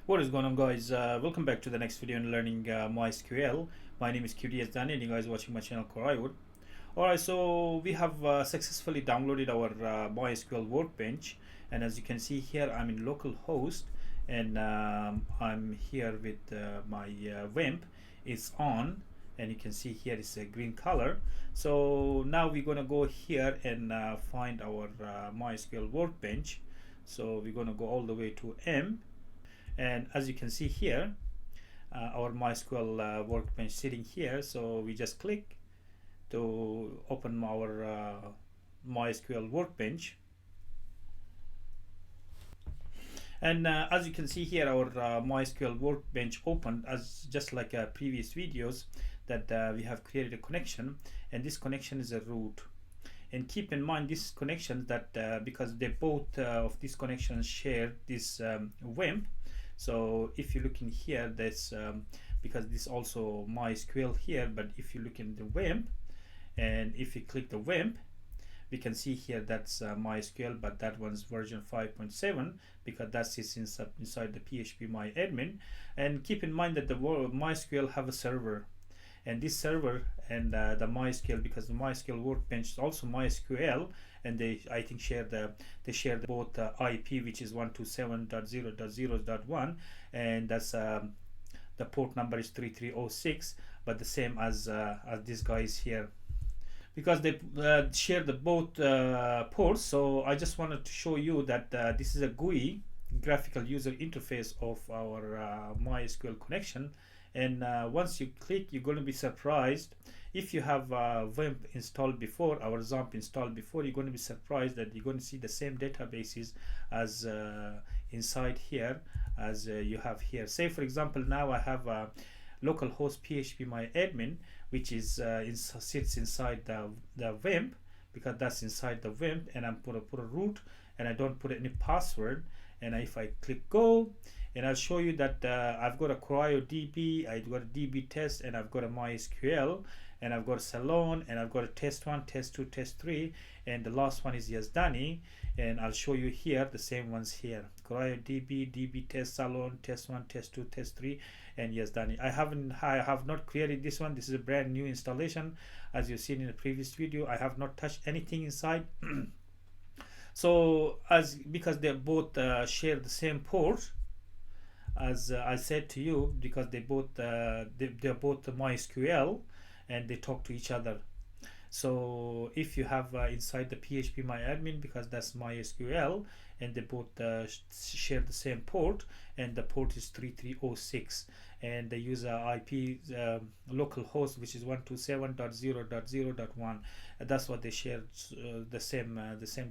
What is going on, guys? Welcome back to the next video in learning MySQL. My name is QDS Danny and you guys are watching my channel Coriowood. Alright, so we have successfully downloaded our MySQL Workbench, and as you can see here I'm in localhost, and I'm here with my WIMP is on, and you can see here it's a green color. So now we're gonna go here and find our MySQL Workbench. So we're gonna go all the way to M, and as you can see here our MySQL workbench sitting here. So we just click to open our MySQL workbench, and as you can see here our MySQL workbench opened as just like previous videos, that we have created a connection, and this connection is a root. And keep in mind this connection that because they both of these connections share this WIMP. So if you look in here, that's because this also MySQL here, but if you look in the WIMP, and if you click the WIMP, we can see here that's MySQL, but that one's version 5.7 because that sits inside the phpMyAdmin. And keep in mind that the MySQL have a server, and this server and the MySQL, because the MySQL workbench is also MySQL, and I think they share both IP, which is 127.0.0.1, and that's the port number is 3306, but the same as these guys here, because they share the both ports. So I just wanted to show you that this is a GUI, graphical user interface, of our MySQL connection. And once you click, you're going to be surprised. If you have WIMP installed before, our XAMPP installed before, you're going to be surprised that you're going to see the same databases as inside here as you have here. Say for example, now I have a localhost phpMyAdmin, which is sits inside the WIMP, because that's inside the WIMP, and I'm put a root, and I don't put any password. And if I click go, and I'll show you that I've got a CorioDB, I've got a DB test, and I've got a MySQL, and I've got a Salon, and I've got a test 1, test 2, test 3, and the last one is Yazdani. And I'll show you here the same ones here: CorioDB, DB test, Salon, test 1, test 2, test 3, and Yazdani. I have not created this one. This is a brand new installation. As you've seen in the previous video, I have not touched anything inside. So because they both share the same port, as I said to you, because they're both MySQL, and they talk to each other. So if you have inside the phpMyAdmin, because that's MySQL, and they both share the same port, and the port is 3306, and they use IP localhost, which is 127.0.0.1. That's what they share, the same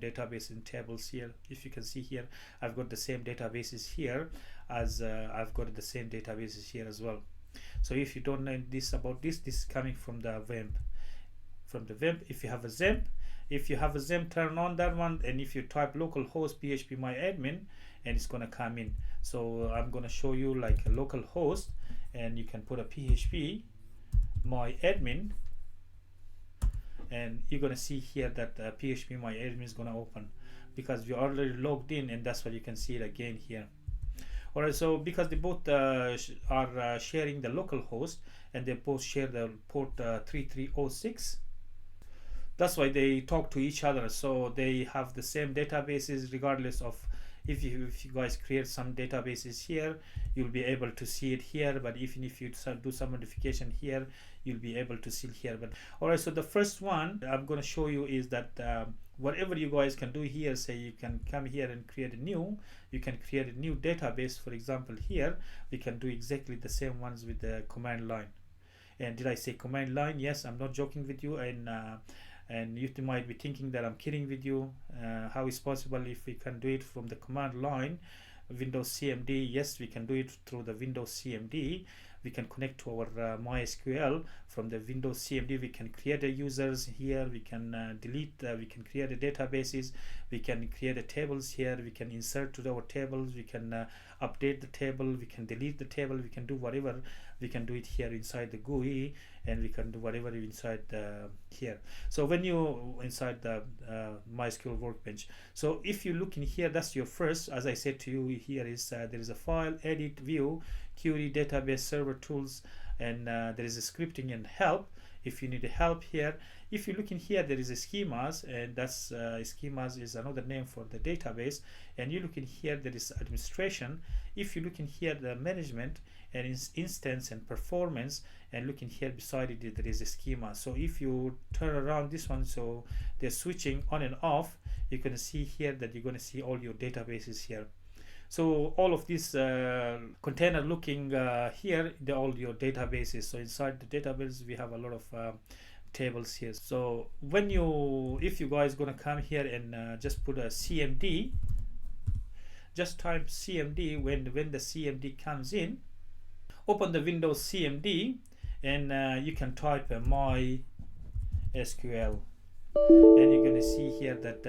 database in tables here. If you can see here, I've got the same databases here as I've got the same databases here as well. So if you don't know this about this is coming from the WIMP. From the WIMP, if you have a XAMPP, turn on that one, and if you type localhost phpMyAdmin, and it's gonna come in. So I'm gonna show you like a localhost, and you can put a phpMyAdmin, and you're gonna see here that phpMyAdmin is gonna open, because we already logged in, and that's what you can see it again here. Alright, so because they both are sharing the localhost, and they both share the port 3306, that's why they talk to each other. So they have the same databases, regardless of if you guys create some databases here, you'll be able to see it here, but even if you do some modification here, you'll be able to see it here. But alright, so the first one I'm going to show you is that whatever you guys can do here, say you can come here and create a new database. For example, here we can do exactly the same ones with the command line. And did I say command line? Yes, I'm not joking with you. And you might be thinking that I'm kidding with you. How is possible if we can do it from the command line, Windows CMD? Yes, we can do it through the Windows CMD, we can connect to our MySQL from the Windows CMD. We can create a users here, we can delete, we can create a databases, we can create a tables here, we can insert to our tables, we can update the table, we can delete the table, we can do whatever. We can do it here inside the GUI, and we can do whatever inside here. So when you inside the MySQL Workbench, so if you look in here, that's your first, as I said to you, here is there is a file, edit, view, query, database, server tools, and there is a scripting and help. If you need help here, if you look in here, there is a schemas, and that's schemas is another name for the database. And you look in here, there is administration. If you look in here, the management and instance and performance, and look in here beside it, there is a schema. So if you turn around this one, so they're switching on and off, you can see here that you're going to see all your databases here. So all of this container looking here, they're all your databases. So inside the database, we have a lot of tables here. So when you, if you guys gonna come here and just put a CMD, just type CMD. When the CMD comes in, open the Windows CMD, and you can type MySQL, and you're gonna see here that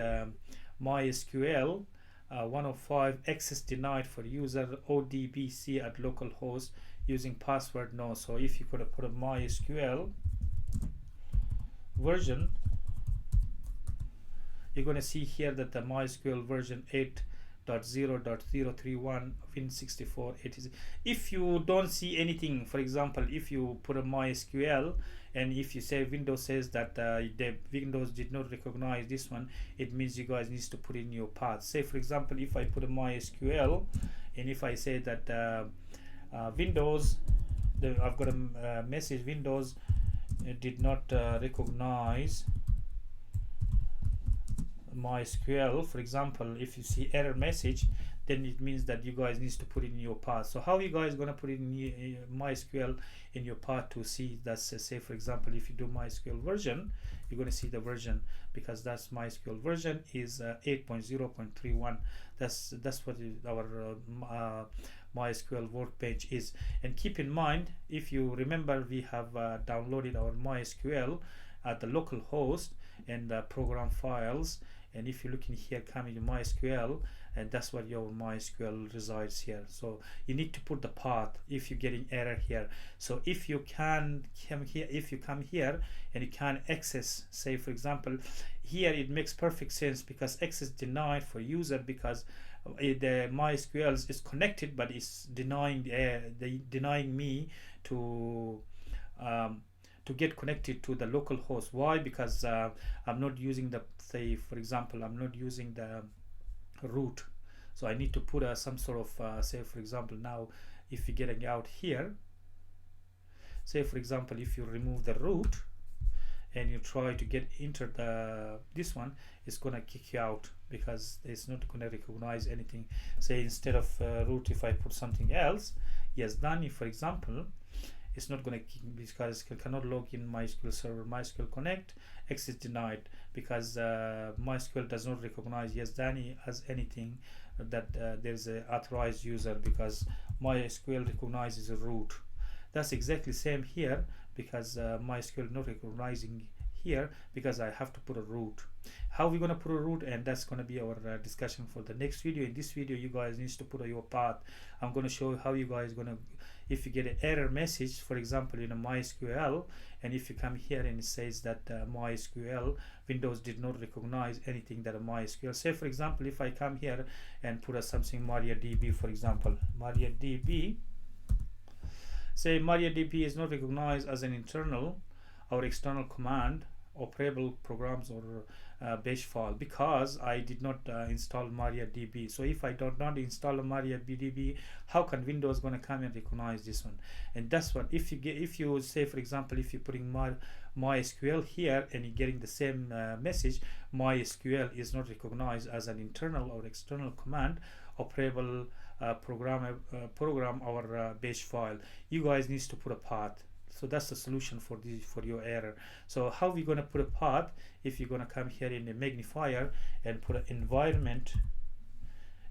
MySQL 105 access denied for user ODBC at localhost using password no. So if you could put a MySQL version, you're going to see here that the MySQL version 8.0.031 Win64 80. If you don't see anything, for example, if you put a MySQL and if you say Windows says that the Windows did not recognize this one, it means you guys need to put in your path. Say for example, if I put a MySQL and if I say that Windows, I've got a message, Windows did not recognize MySQL, for example, if you see error message, then it means that you guys need to put in your path. So how you guys gonna put in MySQL in your path to see that? Say for example, if you do MySQL version, you're gonna see the version, because that's MySQL version is 8.0.31. That's what our MySQL Workbench is. And keep in mind, if you remember, we have downloaded our MySQL at the local host and program files. And if you look in here, come in MySQL, and that's what your MySQL resides here. So you need to put the path if you're getting error here. So if you can come here, if you come here and you can access, say for example, here it makes perfect sense because access denied for user, because the MySQL is connected, but it's denying denying me to get connected to the local host. Why? Because I'm not using the, say for example, I'm not using the root. So I need to put some sort of say for example, now if you're getting out here, say for example, if you remove the root and you try to get into this one, it's gonna kick you out because it's not gonna recognize anything. Say instead of root, if I put something else, yes, Dani for example, it's not going to kick because it cannot log in MySQL server, MySQL connect, access denied, because MySQL does not recognize yes Danny as anything that there's a authorized user, because MySQL recognizes a root. That's exactly same here, because MySQL not recognizing here because I have to put a root. How we going to put a root, and that's going to be our discussion for the next video. In this video, you guys need to put your path. I'm going to show you how you guys going to, if you get an error message, for example, in a MySQL, and if you come here and it says that MySQL, Windows did not recognize anything that a MySQL. Say for example, if I come here and put something MariaDB, for example, MariaDB, say MariaDB is not recognized as an internal or external command, operable programs, or bash file, because I did not install MariaDB. So if I do not install a MariaDB, how can Windows gonna come and recognize this one? And that's what, if you say for example, if you're putting MySQL here and you're getting the same message, MySQL is not recognized as an internal or external command, operable program or bash file, you guys need to put a path. So that's the solution for your error. So how we going to put a path? If you're going to come here in the magnifier and put an environment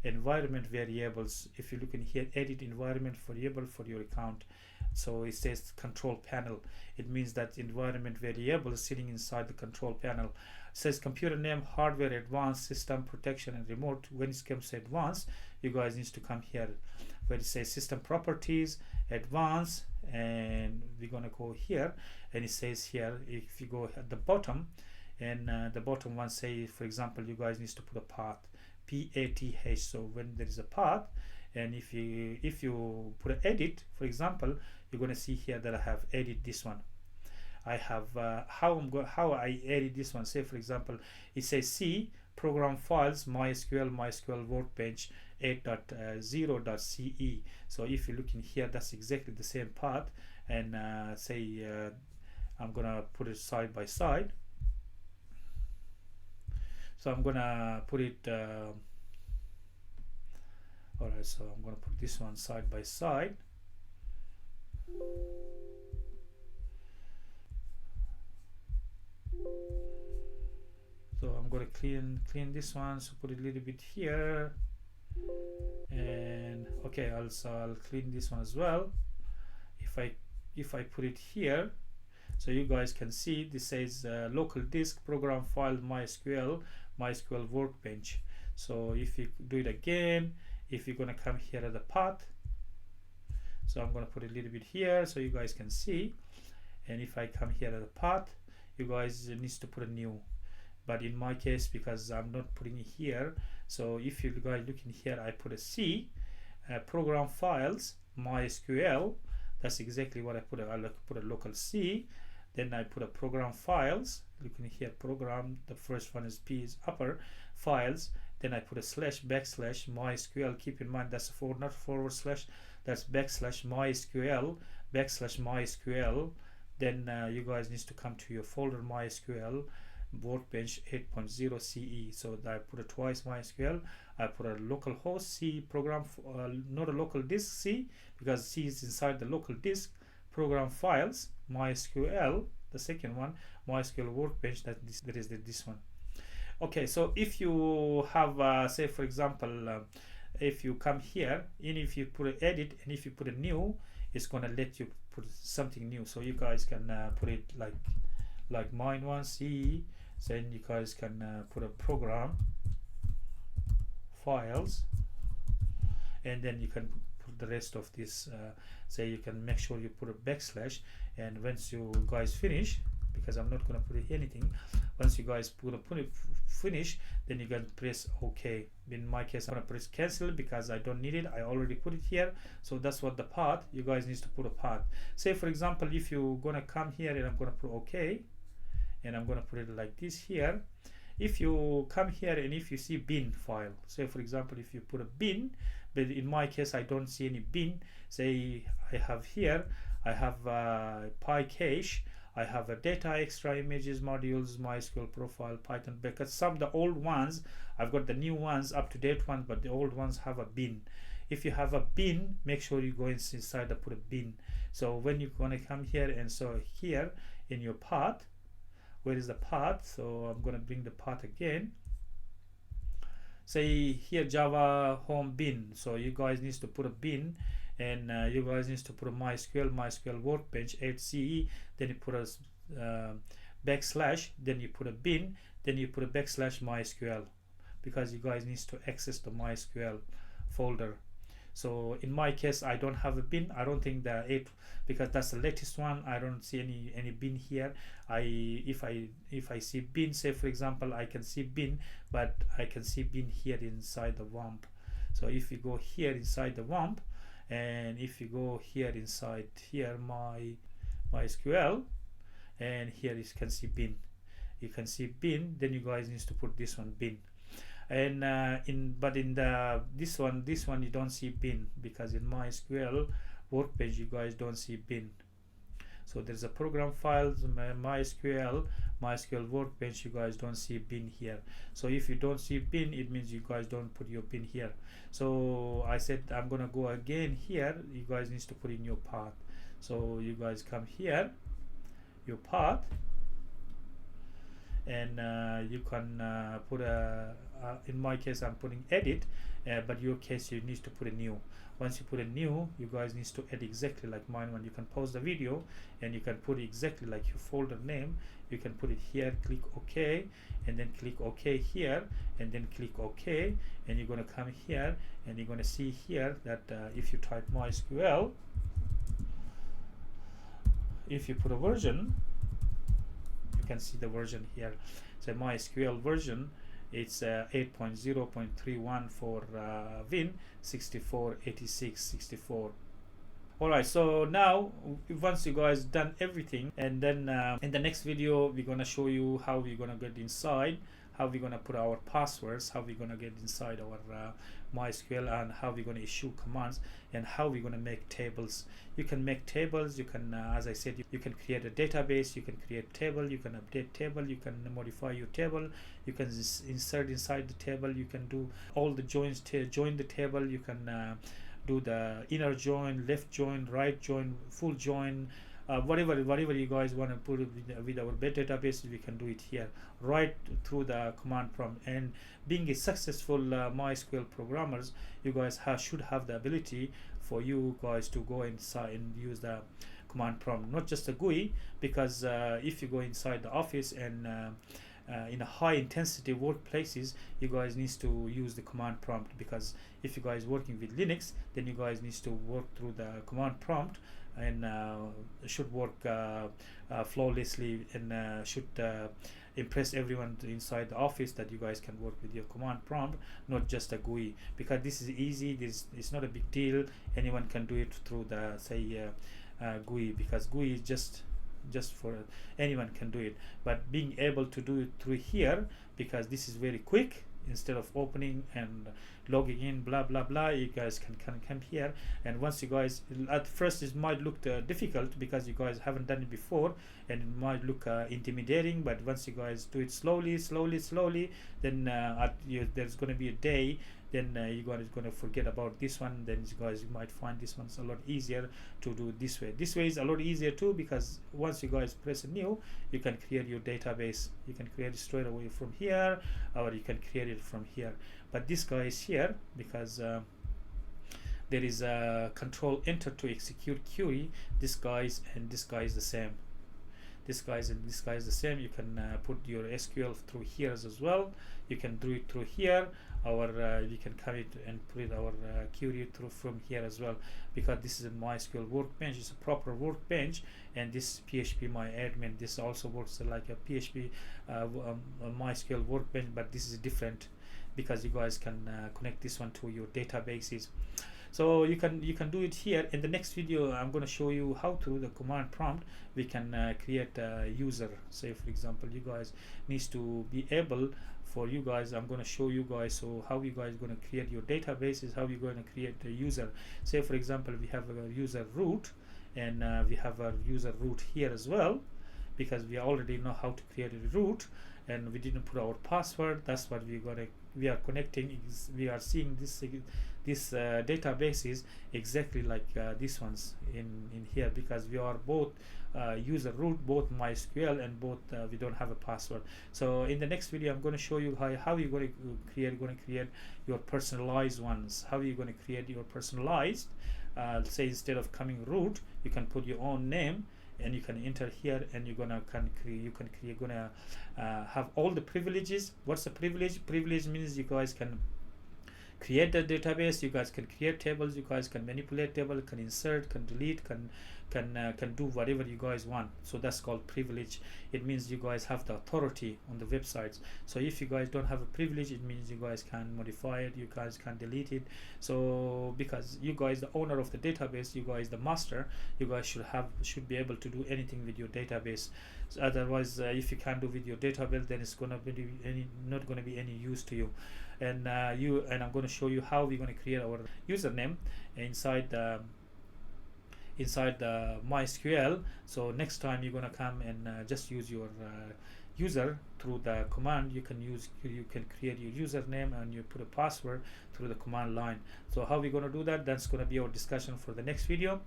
variables, if you look in here, edit environment variable for your account, So it says control panel. It means that environment variable is sitting inside the control panel. It says computer name, hardware, advanced, system protection, and remote. When it comes to advanced, you guys need to come here where it says system properties, advanced, and we're gonna go here, and it says here, if you go at the bottom, and the bottom one say, for example, you guys need to put a path, PATH. So when there is a path, and if you put an edit, for example, you're going to see here that I have edit this one. I have how I edit this one. Say for example, it says C program files MySQL Workbench 8.0.ce. So if you look in here, that's exactly the same path. And say I'm gonna put it side by side. So I'm gonna put it. Alright, so I'm going to put this one side by side. So I'm going to clean this one, so put it a little bit here, and okay, also I'll clean this one as well. If I put it here, so you guys can see this says local disk program file MySQL Workbench. So if you do it again, if you're gonna come here at the path, so I'm gonna put a little bit here so you guys can see, and if I come here at the path, you guys needs to put a new, but in my case, because I'm not putting it here, so if you guys look in here, I put a C program files MySQL. That's exactly what I put. I put a local C, then I put a program files. Look in here, program, the first one is P is upper files, then I put a slash backslash MySQL. Keep in mind that's not forward slash, that's backslash MySQL backslash MySQL. Then you guys need to come to your folder MySQL Workbench 8.0 CE. So I put it twice MySQL. I put a local host C program, not a local disk C, because C is inside the local disk. Program files MySQL, the second one, MySQL Workbench, that is this one. Okay, so if you have say for example, if you come here and if you put an edit and if you put a new, it's gonna let you put something new. So you guys can put it like mine one C. Then you guys can put a program files, and then you can put the rest of this. Say you can make sure you put a backslash, and once you guys finish, because I'm not gonna put anything, once you guys put it finish, then you can press OK. In my case, I'm gonna press cancel because I don't need it. I already put it here. So that's what the path, you guys need to put a path. Say for example, if you're gonna come here and I'm gonna put OK, and I'm gonna put it like this here. If you come here and if you see bin file, say for example, if you put a bin, but in my case I don't see any bin. Say I have here, I have PyCache, I have a data, extra images, modules, MySQL profile, Python backup. Some the old ones, I've got the new ones, up to date ones, but the old ones have a bin. If you have a bin, make sure you go inside and put a bin. So when you're gonna come here, and so here in your path, where is the path? So I'm gonna bring the path again. Say here Java home bin. So you guys need to put a bin, and you guys need to put a MySQL Workbench 8CE. Then you put a backslash. Then you put a bin. Then you put a backslash MySQL, because you guys need to access the MySQL folder. So in my case, I don't have a bin. I don't think the 8, because that's the latest one. I don't see any bin here. If I see bin, say for example, I can see bin, but I can see bin here inside the WAMP. So if you go here inside the WAMP, and if you go here inside here MySQL, and here you can see bin. You can see bin. Then you guys need to put this one bin. And in this one you don't see bin, because in MySQL Workbench you guys don't see bin. So there's a program files MySQL Workbench, you guys don't see bin here. So if you don't see bin, it means you guys don't put your bin here. So I said I'm gonna go again here. You guys need to put in your path. So you guys come here, your path, and you can put a in my case I'm putting edit, but your case you need to put a new. Once you put a new, you guys need to edit exactly like mine one. You can pause the video and you can put exactly like your folder name. You can put it here, click OK, and then click OK here, and then click OK, and you're going to come here and you're going to see here that if you type MySQL, if you put a version, you can see the version here. So MySQL version, it's 8.0.31 for Win 648664. Alright, so now once you guys done everything, and then in the next video we're gonna show you how we're gonna get inside, how we're gonna put our passwords, how we're gonna get inside our MySQL, and how we're gonna issue commands, and how we're gonna make tables. You can make tables, you can as I said, you can create a database, you can create table, you can update table, you can modify your table, you can insert inside the table, you can do all the joins, join the table, you can do the inner join, left join, right join, full join, whatever you guys want to put it with our database, we can do it here right through the command prompt. And being a successful MySQL programmers, you guys should have the ability for you guys to go inside and use the command prompt, not just a GUI, because if you go inside the office and in a high intensity workplaces, you guys need to use the command prompt, because if you guys working with Linux, then you guys need to work through the command prompt, and should work flawlessly, and should impress everyone inside the office that you guys can work with your command prompt, not just a GUI, because this is easy, it's not a big deal, anyone can do it through the say GUI, because GUI is just for anyone can do it. But being able to do it through here, because this is very quick, instead of opening and logging in blah blah blah, you guys can come here. And once you guys, at first it might look difficult because you guys haven't done it before, and it might look intimidating, but once you guys do it slowly, then there's going to be a day, then you guys going to forget about this one, then you guys might find this one's a lot easier to do this way. This way is a lot easier too, because once you guys press a new, you can create your database, you can create it straight away from here, or you can create it from here. But this guy is here because there is a control enter to execute query. This guy's and this guy is the same. This guy's and this guy is the same. You can put your SQL through here as well. You can do it through here, or you can come it and put it our query through from here as well, because this is a MySQL workbench. It's a proper workbench, and this PHP my admin, this also works like a PHP a MySQL workbench, but this is different because you guys can connect this one to your databases. So you can do it here. In the next video I'm going to show you how through the command prompt we can create a user. Say for example, you guys needs to be able, for you guys I'm going to show you guys so how you guys going to create your databases, how you're going to create a user. Say for example, we have a user root, and we have a user root here as well, because we already know how to create a root, and we didn't put our password. That's what we are connecting. We are seeing this databases exactly like these ones in here, because we are both user root, both MySQL, and both we don't have a password. So in the next video I'm going to show you how you're going to create your personalized ones. How you're going to create your personalized, say instead of coming root, you can put your own name, and you can enter here, and you're gonna have all the privileges. What's the privilege? Privilege means you guys can create the database, you guys can create tables, you guys can manipulate table, can insert, can delete, can do whatever you guys want. So that's called privilege. It means you guys have the authority on the websites. So if you guys don't have a privilege, it means you guys can modify it, you guys can delete it. So because you guys the owner of the database, you guys the master, you guys should be able to do anything with your database. So otherwise if you can't do with your database, then it's gonna be not gonna be any use to you. And I'm going to show you how we're going to create our username inside the MySQL. So next time you're going to come and just use your user through the command. You can create your username, and you put a password through the command line. So how we're going to do that, that's going to be our discussion for the next video.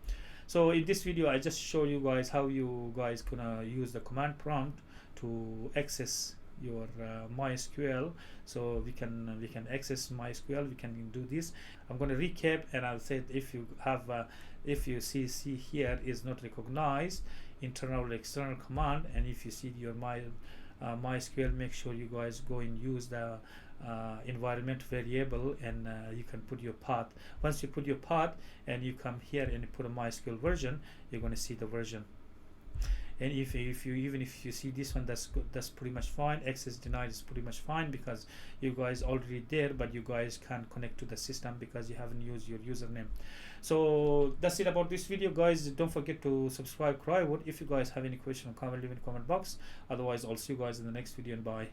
So in this video I just show you guys how you guys gonna use the command prompt to access your MySQL, so we can access MySQL. We can do this. I'm going to recap, and I'll say if you have if you see here is not recognized internal or external command, and if you see your MySQL, make sure you guys go and use the environment variable, and you can put your path. Once you put your path and you come here and you put a MySQL version, you're going to see the version. And if you even if you see this one, that's good, that's pretty much fine. Access denied is pretty much fine because you guys already there, but you guys can't connect to the system because you haven't used your username. So that's it about this video, guys. Don't forget to subscribe, Crywood. If you guys have any question or comment, leave in the comment box. Otherwise, I'll see you guys in the next video, and bye.